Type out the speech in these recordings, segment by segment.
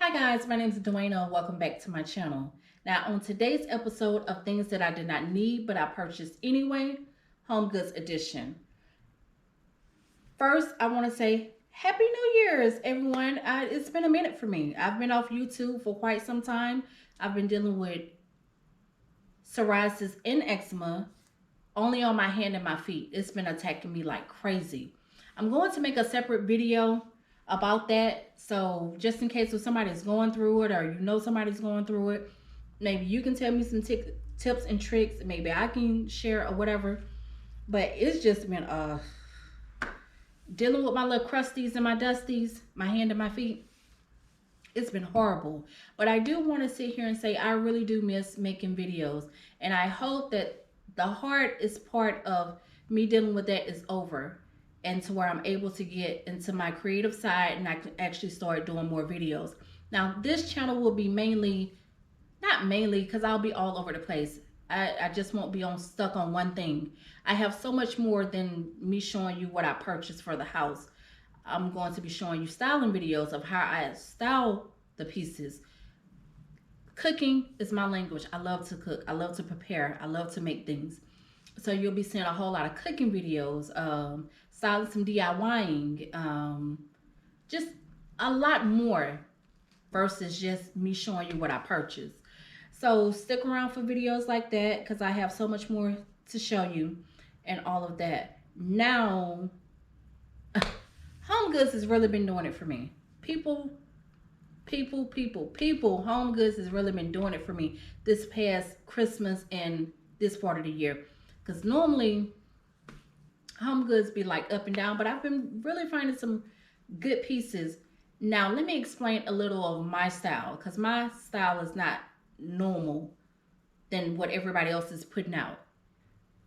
Hi guys, my name is Dwayna. Welcome back to my channel. Now on today's episode of things that I did not need but I purchased anyway, Home Goods edition. First, I want to say Happy New Year's, everyone. It's been a minute for me. I've been off YouTube for quite some time. I've been dealing with psoriasis and eczema only on my hand and my feet. It's been attacking me like crazy. I'm going to make a separate video about that. So just in case if somebody's going through it or you know somebody's going through it, maybe you can tell me some tips and tricks. Maybe I can share or whatever. But it's just been dealing with my little crusties and my dusties, my hand and my feet. It's been horrible. But I do want to sit here and say I really do miss making videos. And I hope that the hardest part of me dealing with that is over, and to where I'm able to get into my creative side and I can actually start doing more videos. Now this channel will be not mainly because I'll be all over the place. I just won't be stuck on one thing. I have so much more than me showing you what I purchased for the house. I'm going to be showing you styling videos of how I style the pieces. Cooking is my language. I love to cook. I love to prepare. I love to make things. So you'll be seeing a whole lot of cooking videos, styling some DIYing, just a lot more versus just me showing you what I purchased. So stick around for videos like that because I have so much more to show you and all of that. Now, Home Goods has really been doing it for me. People, Home Goods has really been doing it for me this past Christmas and this part of the year. Because normally, Home Goods be like up and down, but I've been really finding some good pieces. Now, let me explain a little of my style, because my style is not normal than what everybody else is putting out.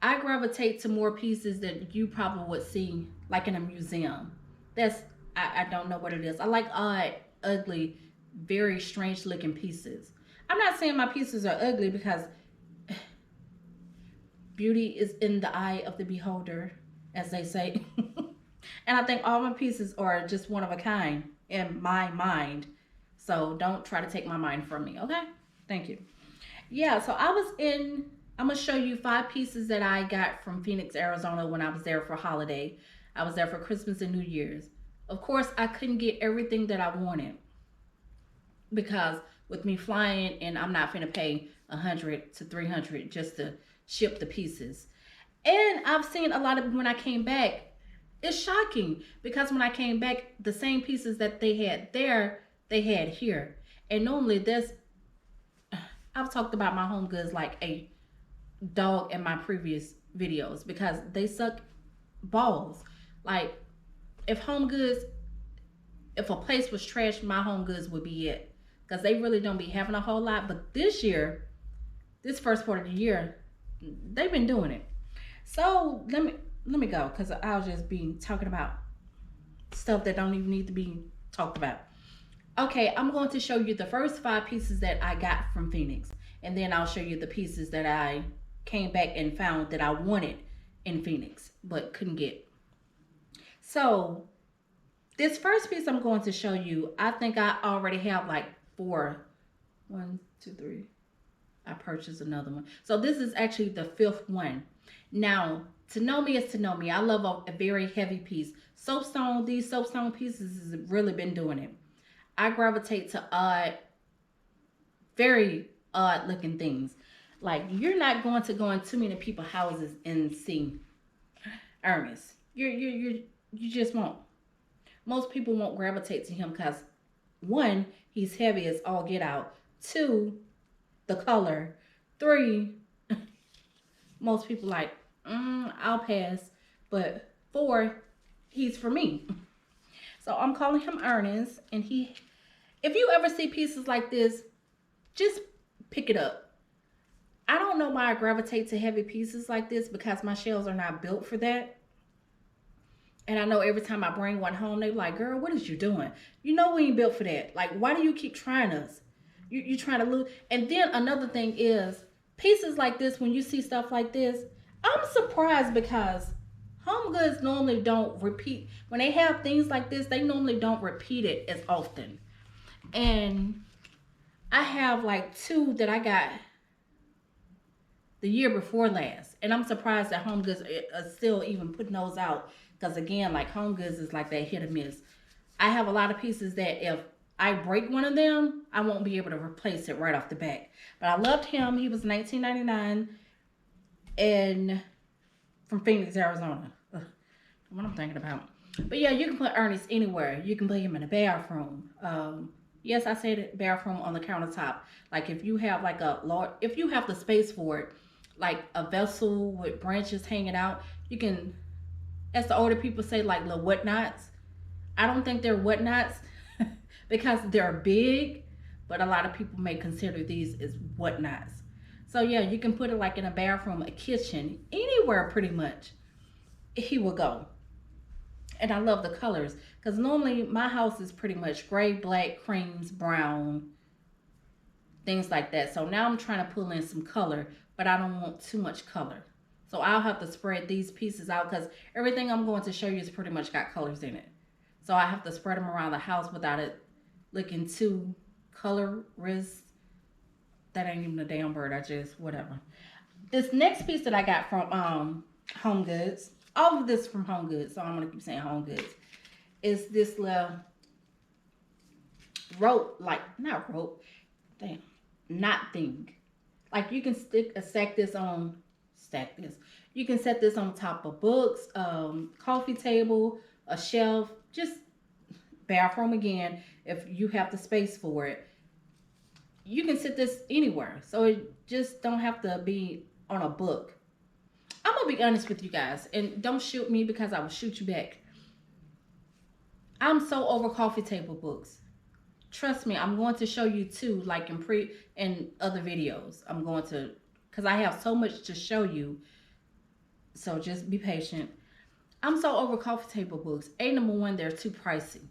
I gravitate to more pieces that you probably would see like in a museum. I don't know what it is. I like odd, ugly, very strange looking pieces. I'm not saying my pieces are ugly because beauty is in the eye of the beholder, as they say. And I think all my pieces are just one of a kind in my mind. So don't try to take my mind from me, okay? Thank you. Yeah, so I'm going to show you 5 pieces that I got from Phoenix, Arizona when I was there for holiday. I was there for Christmas and New Year's. Of course, I couldn't get everything that I wanted because with me flying, and I'm not finna pay $100 to $300 just to ship the pieces. And I've seen a lot of, when I came back, it's shocking because when I came back, the same pieces that they had there, they had here. And normally I've talked about my Home Goods like a dog in my previous videos because they suck balls. Like if a place was trash, my Home Goods would be it, because they really don't be having a whole lot. But this year, this first part of the year, they've been doing it. So let me go, because I'll just be talking about stuff that don't even need to be talked about. Okay, I'm going to show you the first 5 pieces that I got from Phoenix, and then I'll show you the pieces that I came back and found that I wanted in Phoenix but couldn't get. So this first piece I'm going to show you, I think I already have like 4. 1, 2, 3. I purchased another one. So this is actually the 5th one. Now, to know me is to know me. I love a very heavy piece. Soapstone, these soapstone pieces has really been doing it. I gravitate to very odd looking things. Like, you're not going to go in too many people's houses and see Ernest. You just won't. Most people won't gravitate to him because 1, he's heavy as all get out. 2, the color. 3, most people like, I'll pass. But 4, he's for me. So I'm calling him Ernest, and if you ever see pieces like this, just pick it up. I don't know why I gravitate to heavy pieces like this, because my shelves are not built for that. And I know every time I bring one home, they're like, girl, what is you doing? You know we ain't built for that. Like, why do you keep trying us? You trying to lose. And then another thing is, pieces like this, when you see stuff like this, I'm surprised because Home Goods normally don't repeat. When they have things like this, they normally don't repeat it as often. And I have like 2 that I got the year before last. And I'm surprised that HomeGoods are still even putting those out. Because again, like HomeGoods is like that hit or miss. I have a lot of pieces that if I break one of them, I won't be able to replace it right off the bat. But I loved him. He was $19.99 and from Phoenix, Arizona. Ugh, what I'm thinking about. But yeah, you can put Ernest anywhere. You can put him in a bathroom. Yes, I said bathroom on the countertop. Like if you have like if you have the space for it, like a vessel with branches hanging out, you can, as the older people say, like little whatnots. I don't think they're whatnots because they're big, but a lot of people may consider these as whatnots. So yeah, you can put it like in a bathroom, a kitchen, anywhere pretty much. He will go. And I love the colors because normally my house is pretty much gray, black, creams, brown, things like that. So now I'm trying to pull in some color, but I don't want too much color. So I'll have to spread these pieces out because everything I'm going to show you is pretty much got colors in it. So I have to spread them around the house without it looking too colorist. That ain't even a damn bird. I just, whatever. This next piece that I got from HomeGoods, all of this from HomeGoods, so I'm going to keep saying HomeGoods, is this little rope, like, not rope, damn, knot thing. Like you can stack this. You can set this on top of books, coffee table, a shelf, just bathroom again, if you have the space for it. You can sit this anywhere. So it just don't have to be on a book. I'm going to be honest with you guys. And don't shoot me because I will shoot you back. I'm so over coffee table books. Trust me, I'm going to show you too, like in other videos. I'm going to, because I have so much to show you. So just be patient. I'm so over coffee table books. Number one, they're too pricey.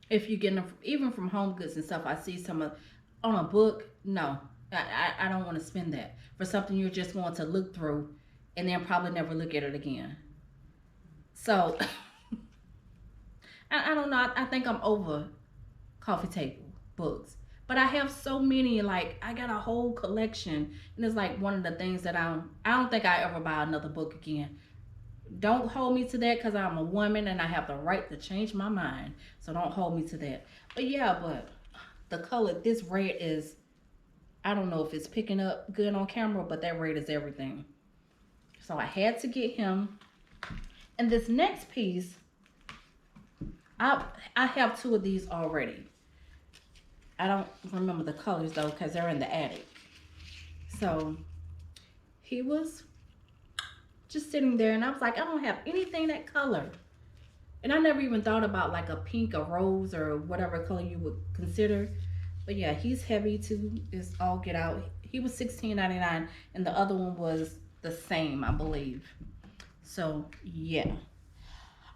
If you get them, even from HomeGoods and stuff, I see some of, on a book, no. I don't want to spend that for something you're just going to look through and then probably never look at it again. So, I don't know. I think I'm over coffee table books. But I have so many, like, I got a whole collection. And it's like one of the things that I don't think I ever buy another book again. Don't hold me to that because I'm a woman and I have the right to change my mind. So don't hold me to that. But yeah, but the color, this red is, I don't know if it's picking up good on camera, but that red is everything. So I had to get him. And this next piece, I have 2 of these already. I don't remember the colors though because they're in the attic. So he was just sitting there and I was like, I don't have anything that color. And I never even thought about like a pink, a rose, or whatever color you would consider. But yeah, he's heavy too. It's all get out. He was $16.99 and the other one was the same, I believe. So yeah.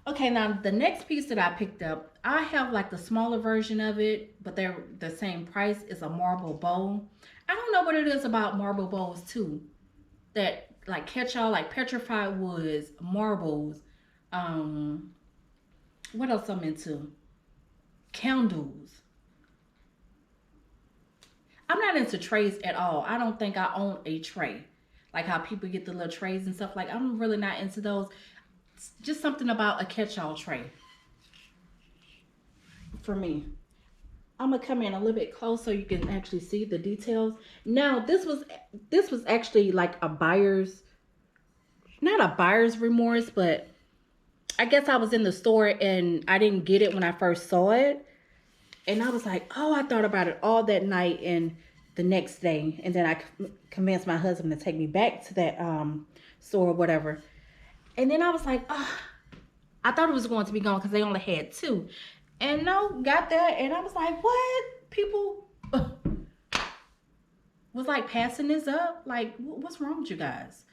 Okay, now the next piece that I picked up, I have like the smaller version of it, but they're the same price. It's a marble bowl. I don't know what it is about marble bowls too, that like catch all, like petrified woods, marbles, what else I'm into? Candles. I'm not into trays at all. I don't think I own a tray. Like how people get the little trays and stuff. Like I'm really not into those. It's just something about a catch-all tray for me. I'm gonna come in a little bit close so you can actually see the details. Now this was actually like a buyer's, not a buyer's remorse, but I guess I was in the store and I didn't get it when I first saw it. And I was like, oh, I thought about it all that night and the next day. And then I convinced my husband to take me back to that store or whatever. And then I was like, oh, I thought it was going to be gone because they only had 2. And no, got there and I was like, what? People was like passing this up? Like, what's wrong with you guys?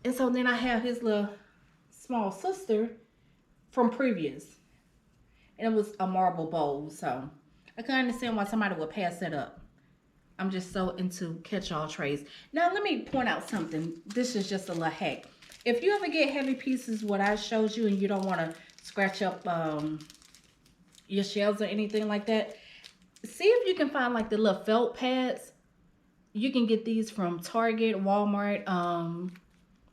And so then I have his little small sister from previous. And it was a marble bowl. So I couldn't understand why somebody would pass that up. I'm just so into catch-all trays. Now let me point out something. This is just a little hack. If you ever get heavy pieces, what I showed you, and you don't want to scratch up your shelves or anything like that, See if you can find like the little felt pads. You can get these from Target, Walmart,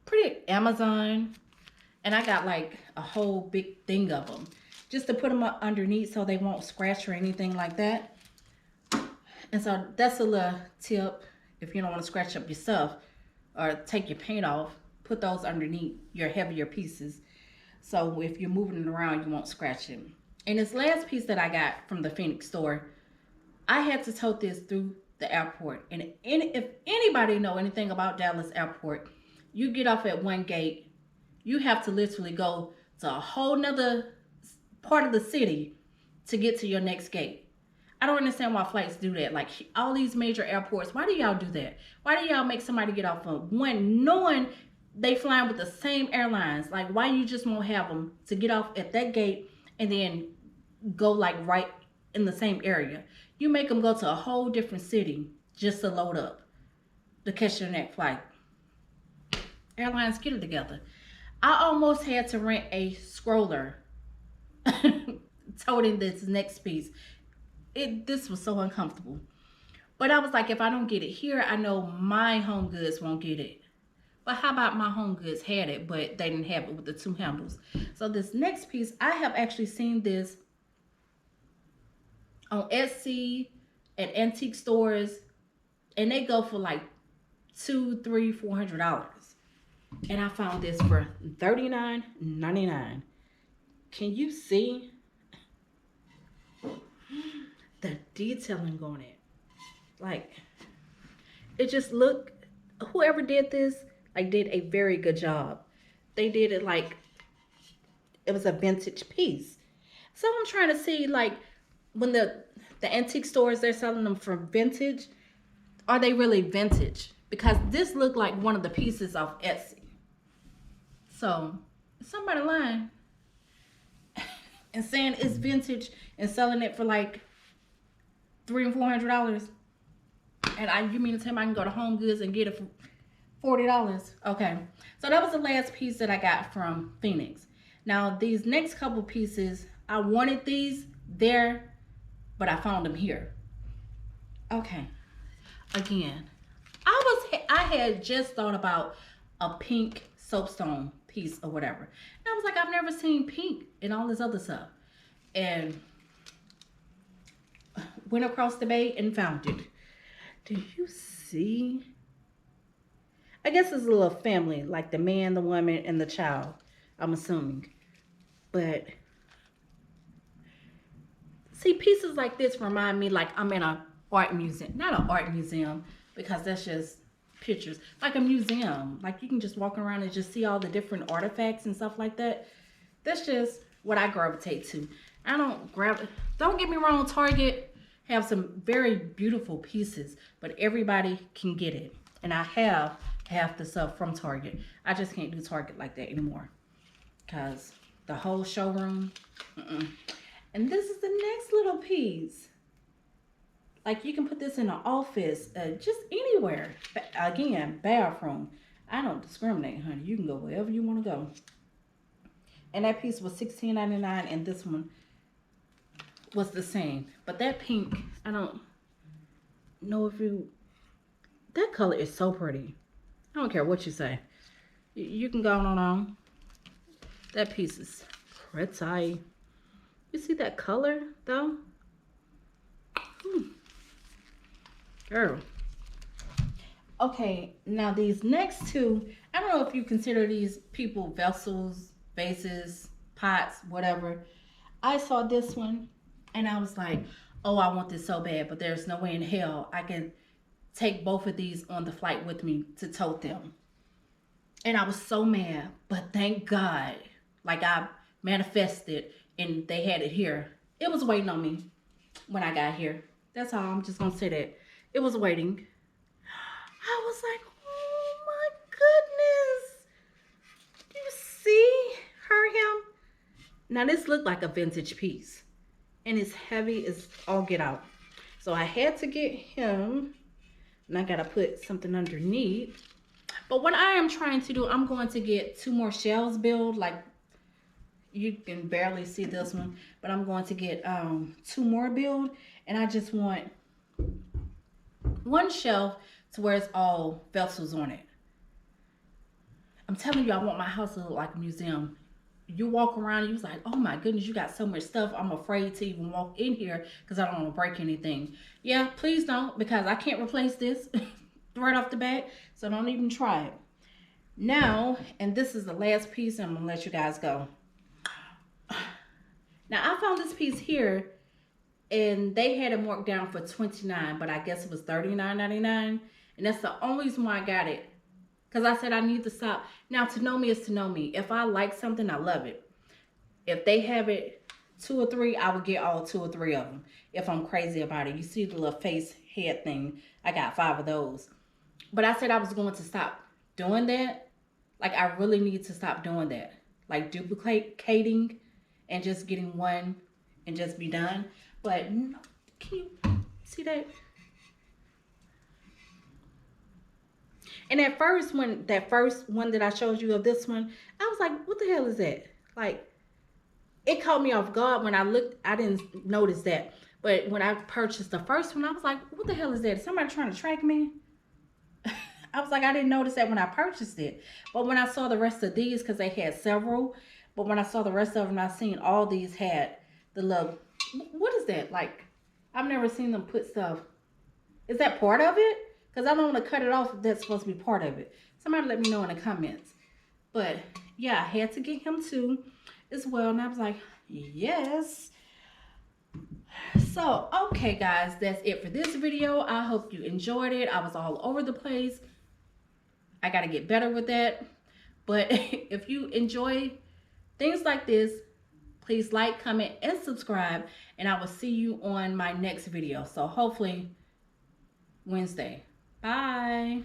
pretty Amazon. And I got like a whole big thing of them just to put them up underneath so they won't scratch or anything like that. And so that's a little tip. If you don't want to scratch up your stuff or take your paint off, put those underneath your heavier pieces. So if you're moving it around, you won't scratch it. And this last piece that I got from the Phoenix store, I had to tote this through the airport. And if anybody know anything about Dallas airport, you get off at one gate, you have to literally go to a whole nother part of the city to get to your next gate. I don't understand why flights do that. Like all these major airports, why do y'all do that? Why do y'all make somebody get off of one knowing they flying with the same airlines? Like why you just won't have them to get off at that gate and then go like right in the same area? You make them go to a whole different city just to load up to catch your next flight. Airlines, get it together. I almost had to rent a scroller toting this next piece. This was so uncomfortable. But I was like, if I don't get it here, I know my Homegoods won't get it. But how about my Homegoods had it, but they didn't have it with the two handles. So this next piece, I have actually seen this on Etsy at antique stores, and they go for like $200, $300, $400. And I found this for $39.99. Can you see the detailing on it? Like, it just looked, whoever did this, like, did a very good job. They did it like it was a vintage piece. So I'm trying to see, like, when the antique stores, they're selling them for vintage, are they really vintage? Because this looked like one of the pieces off Etsy. So, somebody lying and saying it's vintage and selling it for like $300 and $400. And you mean to tell me I can go to Homegoods and get it for $40? Okay. So that was the last piece that I got from Phoenix. Now, these next couple pieces, I wanted these there, but I found them here. Okay. Again, I had just thought about a pink soapstone piece or whatever. And I was like, I've never seen pink and all this other stuff. And went across the bay and found it. Do you see? I guess it's a little family, like the man, the woman, and the child, I'm assuming. But see, pieces like this remind me like I'm in an art museum. Not an art museum, because that's just pictures. Like a museum. Like you can just walk around and just see all the different artifacts and stuff like that. That's just what I gravitate to. I don't get me wrong, Target have some very beautiful pieces, but everybody can get it. And I have half the stuff from Target. I just can't do Target like that anymore, because the whole showroom. And this is the next little piece. Like you can put this in an office, just anywhere. Again, bathroom. I don't discriminate, honey. You can go wherever you want to go. And that piece was $16.99, and this one was the same. But that pink, I don't know if that color is so pretty. I don't care what you say. You can go on. That piece is pretty. You see that color, though? Girl. Okay, now these next two, I don't know if you consider these people vessels, vases, pots, whatever. I saw this one, and I was like, oh, I want this so bad, but there's no way in hell I can take both of these on the flight with me to tote them. And I was so mad, but thank God, like I manifested and they had it here. It was waiting on me when I got here. That's all. I'm just gonna say that. It was waiting. I was like, oh my goodness. You see him? Now this looked like a vintage piece. And it's heavy as all get out. So I had to get him. And I gotta put something underneath. But what I am trying to do, I'm going to get 2 more shelves built. Like, You can barely see this one, but I'm going to get 2 more build, and I just want one shelf to where it's all vessels on it. I'm telling you, I want my house to look like a museum. You walk around, you're like, oh my goodness, you got so much stuff. I'm afraid to even walk in here because I don't want to break anything. Yeah, please don't, because I can't replace this right off the bat, so don't even try it. Now, and this is the last piece, and I'm gonna let you guys go. Now, I found this piece here, and they had it marked down for $29, but I guess it was $39.99, and that's the only reason why I got it. Because I said I need to stop. Now, to know me is to know me. If I like something, I love it. If they have it 2 or 3, I would get all 2 or 3 of them. If I'm crazy about it. You see the little face head thing. I got 5 of those. But I said I was going to stop doing that. Like, I really need to stop doing that. Like, duplicating and just getting one and just be done. But, can you see that? And at first, when that first one that I showed you of this one, I was like, what the hell is that? Like, it caught me off guard when I looked. I didn't notice that. But when I purchased the first one, I was like, what the hell is that? Is somebody trying to track me? I was like, I didn't notice that when I purchased it. But when I saw the rest of these, because they had several, but when I saw the rest of them, I seen all these had the little, what is that? Like, I've never seen them put stuff. Is that part of it? Because I don't want to cut it off if that's supposed to be part of it. Somebody let me know in the comments. But, yeah, I had to get him too as well. And I was like, yes. So, okay, guys. That's it for this video. I hope you enjoyed it. I was all over the place. I got to get better with that. But if you enjoy things like this, please like, comment, and subscribe. And I will see you on my next video. So, hopefully, Wednesday. Bye.